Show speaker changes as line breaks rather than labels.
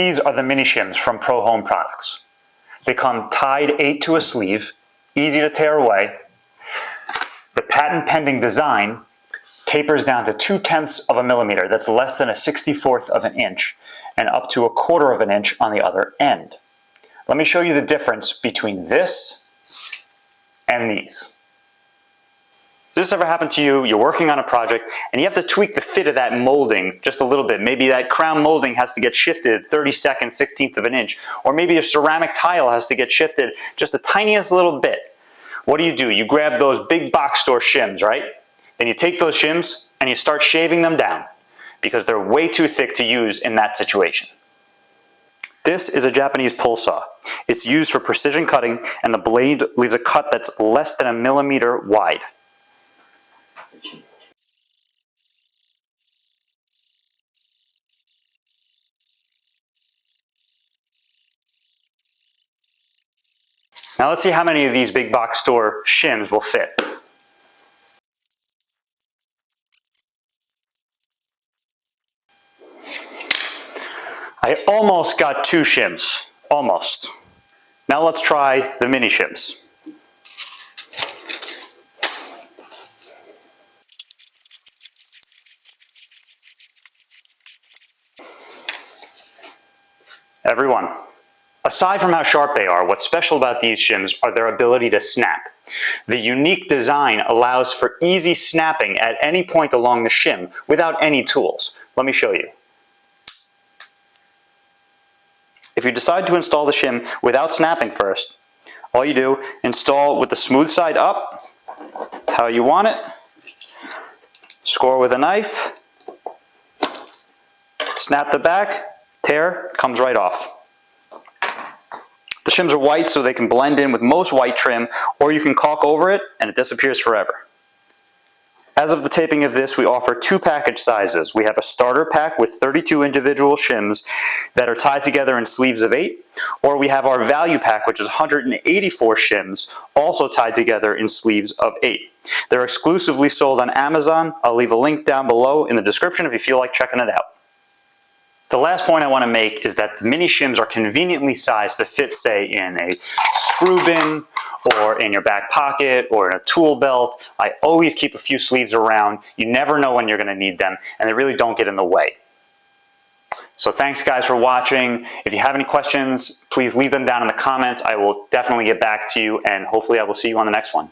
These are the mini shims from Pro Home Products. They come tied 8 to a sleeve, easy to tear away. The patent pending design tapers down to 2/10 of a millimeter, that's less than a 64th of an inch, and up to 1/4 of an inch on the other end. Let me show you the difference between this and these. Does this ever happen to you? You're working on a project and you have to tweak the fit of that molding just a little bit. Maybe that crown molding has to get shifted 32nd, 16th of an inch, or maybe a ceramic tile has to get shifted just the tiniest little bit. What do? You grab those big box store shims, right? Then you take those shims and you start shaving them down because they're way too thick to use in that situation. This is a Japanese pull saw. It's used for precision cutting, and the blade leaves a cut that's less than a millimeter wide. Now let's see how many of these big box store shims will fit. I almost got 2 shims, almost. Now let's try the mini shims. Everyone, aside from how sharp they are, what's special about these shims are their ability to snap. The unique design allows for easy snapping at any point along the shim without any tools. Let me show you. If you decide to install the shim without snapping first, all you do, install with the smooth side up, how you want it, score with a knife, snap the back, tear, comes right off. The shims are white so they can blend in with most white trim, or you can caulk over it and it disappears forever. As of the taping of this, we offer 2 package sizes. We have a starter pack with 32 individual shims that are tied together in sleeves of 8, or we have our value pack, which is 184 shims, also tied together in sleeves of 8. They're exclusively sold on Amazon. I'll leave a link down below in the description if you feel like checking it out. The last point I want to make is that the mini shims are conveniently sized to fit, say, in a screw bin, or in your back pocket, or in a tool belt. I always keep a few sleeves around. You never know when you're going to need them, and they really don't get in the way. So thanks guys for watching. If you have any questions, please leave them down in the comments. I will definitely get back to you, and hopefully I will see you on the next one.